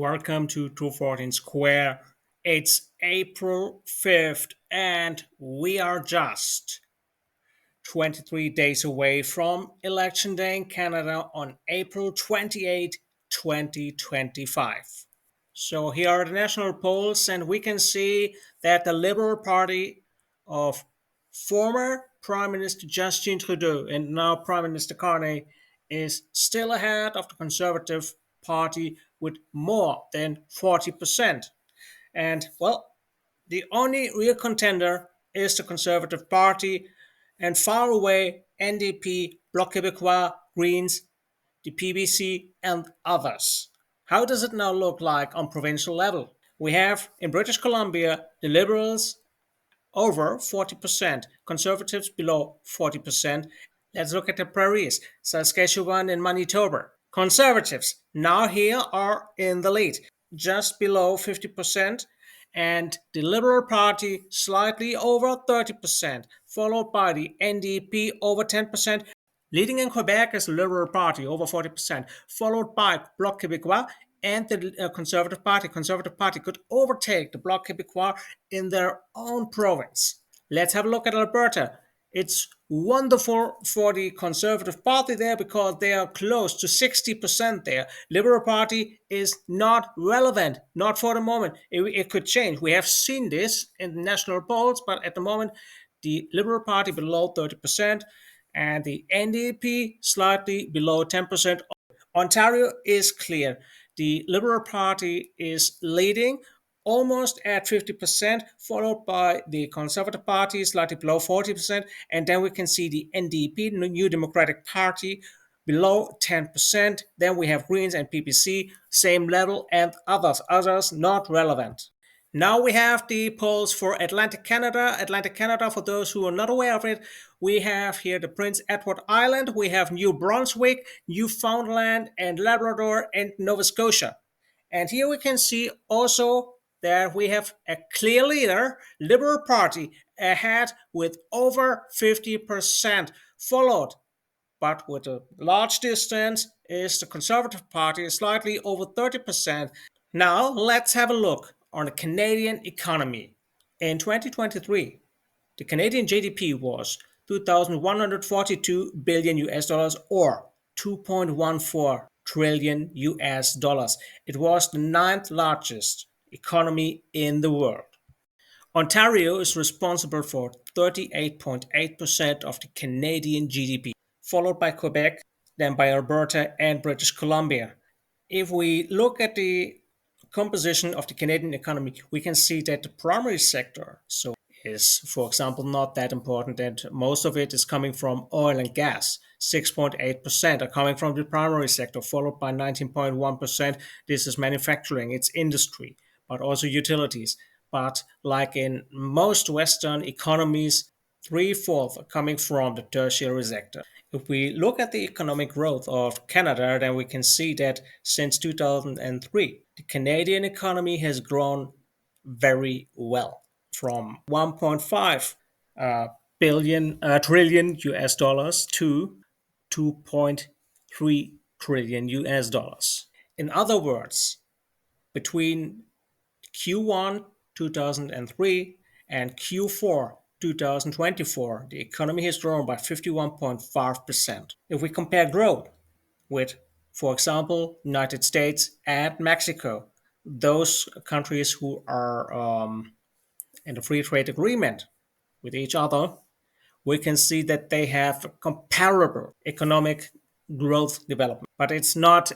Welcome to 214 Square. It's April 5th, and we are just 23 days away from Election Day in Canada on April 28, 2025. So here are the national polls, and we can see that the Liberal Party of former Prime Minister Justin Trudeau and now Prime Minister Carney is still ahead of the Conservative Party with more than 40%. And well, the only real contender is the Conservative Party, and far away NDP, Bloc Québécois, Greens, the PBC, and others. How does it now look like on provincial level? We have in British Columbia the Liberals over 40%, Conservatives below 40%. Let's look at the prairies, Saskatchewan and Manitoba. Conservatives now here are in the lead, just below 50%, and the Liberal Party slightly over 30%, followed by the NDP over 10%. Leading in Quebec is the Liberal Party, over 40%, followed by Bloc Québécois and the Conservative Party. Conservative Party could overtake the Bloc Québécois in their own province. Let's have a look at Alberta. It's wonderful for the Conservative Party there because they are close to 60% there. Liberal Party is not relevant, not for the moment. It could change. We have seen this in the national polls, but at the moment, the Liberal Party below 30%, and the NDP slightly below 10%. Ontario is clear. The Liberal Party is leading almost at 50%, followed by the Conservative Party slightly below 40%, and then we can see the NDP, the New Democratic Party, below 10%. Then we have Greens and PPC, same level, and others not relevant. Now we have the polls for Atlantic Canada. Atlantic Canada, for those who are not aware of it, we have here the Prince Edward Island, we have New Brunswick, Newfoundland, and Labrador, and Nova Scotia. And here we can see also that we have a clear leader, Liberal Party, ahead with over 50%, followed but with a large distance is the Conservative Party, slightly over 30%. Now let's have a look on the Canadian economy. In 2023, the Canadian GDP was 2,142 billion US dollars or 2.14 trillion US dollars. It was the ninth largest economy in the world. Ontario is responsible for 38.8% of the Canadian GDP, followed by Quebec, then by Alberta and British Columbia. If we look at the composition of the Canadian economy, we can see that the primary sector is, for example, not that important, and most of it is coming from oil and gas. 6.8% are coming from the primary sector, followed by 19.1%. This is manufacturing, it's industry, but also utilities. But like in most Western economies, three-fourths are coming from the tertiary sector. If we look at the economic growth of Canada, then we can see that since 2003, the Canadian economy has grown very well from 1.5 trillion US dollars to 2.3 trillion US dollars. In other words, between Q1 2003 and Q4 2024, the economy has grown by 51.5%. If we compare growth with, for example, United States and Mexico, those countries who are in a free trade agreement with each other, we can see that they have comparable economic growth development. But it's not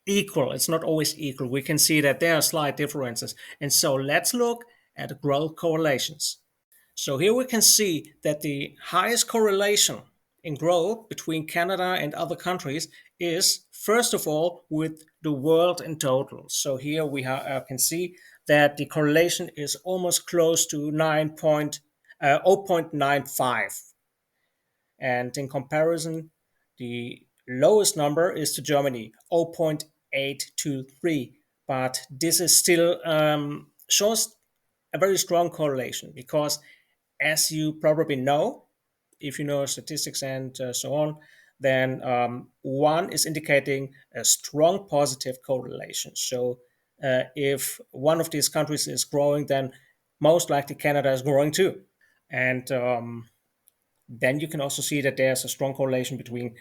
equal. It's not always equal. We can see that there are slight differences. And so let's look at growth correlations. So here we can see that the highest correlation in growth between Canada and other countries is, first of all, with the world in total. So here we can see that the correlation is almost close to 0.95. And in comparison, the lowest number is to Germany, 0.823. But this is still shows a very strong correlation because, as you probably know, if you know statistics and so on, then one is indicating a strong positive correlation. So if one of these countries is growing, then most likely Canada is growing too. And then you can also see that there's a strong correlation between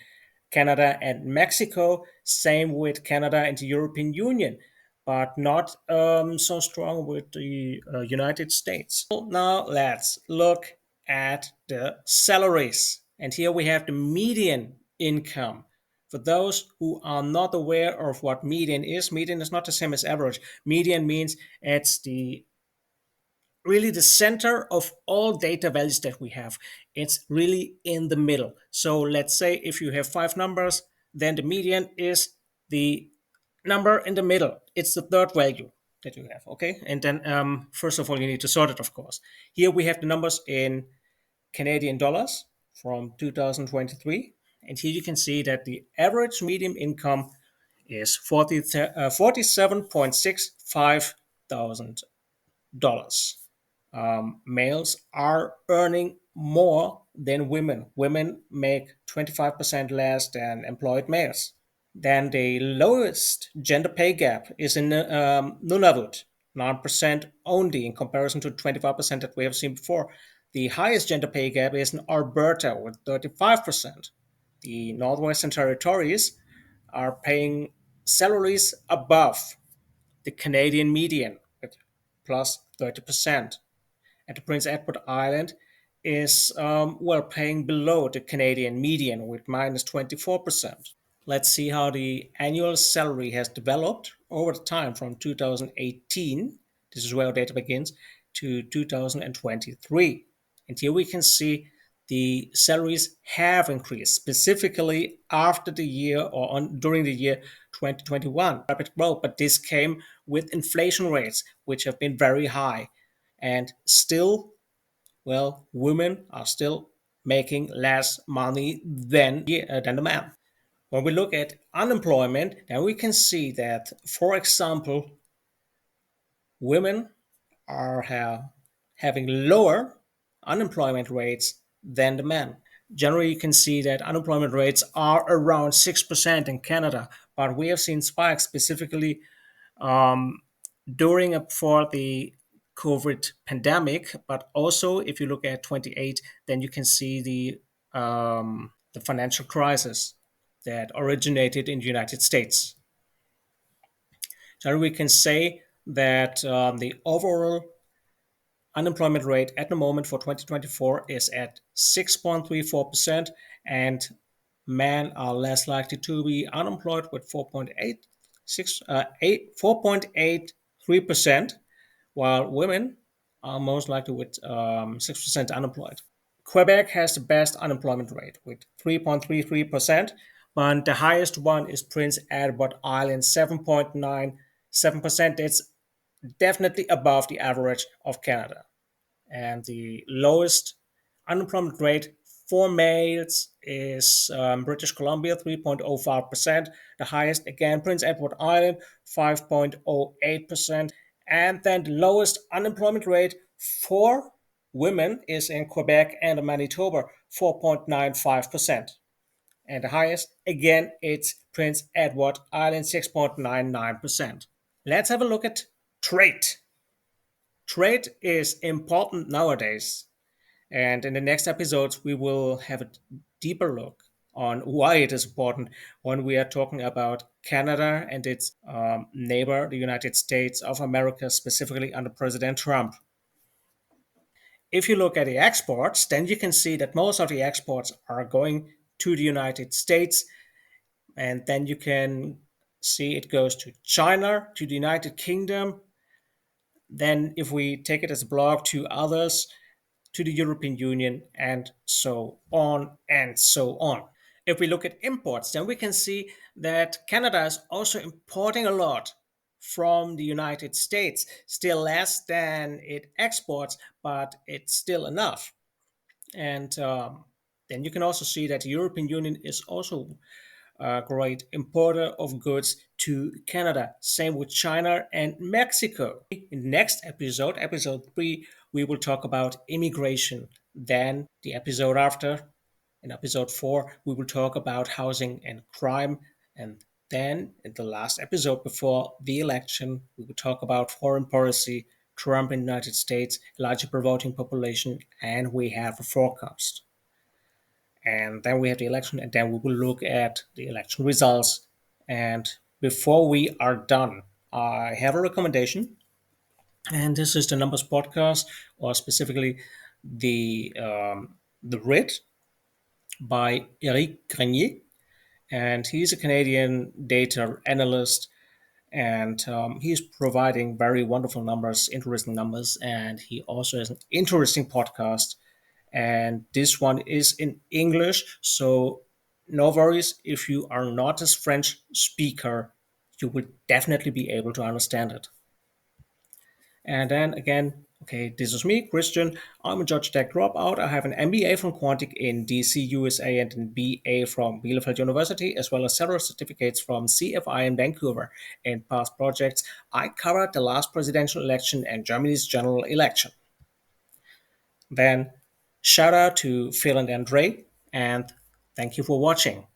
Canada and Mexico. Same with Canada and the European Union, but not so strong with the United States. Now let's look at the salaries. And here we have the median income. For those who are not aware of what median is not the same as average. Median means it's the really the center of all data values that we have. It's really in the middle. So let's say if you have five numbers, then the median is the number in the middle. It's the third value that you have. Okay. And then first of all, you need to sort it, of course. Here we have the numbers in Canadian dollars from 2023. And here you can see that the average median income is 47.65 thousand dollars. Males are earning more than women. Women make 25% less than employed males. Then the lowest gender pay gap is in Nunavut, 9% only in comparison to 25% that we have seen before. The highest gender pay gap is in Alberta with 35%. The Northwestern Territories are paying salaries above the Canadian median with plus 30%. And the Prince Edward Island is well paying below the Canadian median with minus 24%. Let's see how the annual salary has developed over the time from 2018, this is where our data begins, to 2023. And here we can see the salaries have increased, specifically after the year or during the year 2021. Rapid growth, but this came with inflation rates, which have been very high. And still, well, women are still making less money than the man. When we look at unemployment, then we can see that, for example, women are having lower unemployment rates than the men. Generally, you can see that unemployment rates are around 6% in Canada, but we have seen spikes specifically um, during and before the COVID pandemic. But also, if you look at 28, then you can see the financial crisis that originated in the United States. So we can say that the overall unemployment rate at the moment for 2024 is at 6.34%, and men are less likely to be unemployed with 4.83%, while women are most likely with 6% unemployed. Quebec has the best unemployment rate with 3.33%, but the highest one is Prince Edward Island, 7.97%. It's definitely above the average of Canada. And the lowest unemployment rate for males is British Columbia, 3.05%. The highest, again, Prince Edward Island, 5.08%. And then the lowest unemployment rate for women is in Quebec and Manitoba, 4.95%. And the highest, again, it's Prince Edward Island, 6.99%. Let's have a look at trade. Trade is important nowadays. And in the next episodes, we will have a deeper look on why it is important when we are talking about Canada and its neighbor, the United States of America, specifically under President Trump. If you look at the exports, then you can see that most of the exports are going to the United States. And then you can see it goes to China, to the United Kingdom. Then, if we take it as a block, to others, to the European Union, and so on and so on. If we look at imports, then we can see that Canada is also importing a lot from the United States, still less than it exports, but it's still enough. And then you can also see that the European Union is also a great importer of goods to Canada. Same with China and Mexico. In the next episode, episode 3, we will talk about immigration. Then the episode after, in episode 4, we will talk about housing and crime. And Then, in the last episode before the election, we will talk about foreign policy, Trump in the United States, eligible voting population, and we have a forecast. And then we have the election, and then we will look at the election results. And before we are done, I have a recommendation, and this is the Numbers podcast, or specifically the Grid by Eric Grenier, and he's a Canadian data analyst, and he's providing very wonderful numbers, interesting numbers, and he also has an interesting podcast. And this one is in English, so no worries if you are not a French speaker, you will definitely be able to understand it. And then again, okay, this is me, Christian. I'm a Georgia Tech dropout. I have an MBA from Quantic in DC, USA, and an BA from Bielefeld University, as well as several certificates from CFI in Vancouver. In past projects, I covered the last presidential election and Germany's general election. Then, shout out to Phil and Andre, and thank you for watching.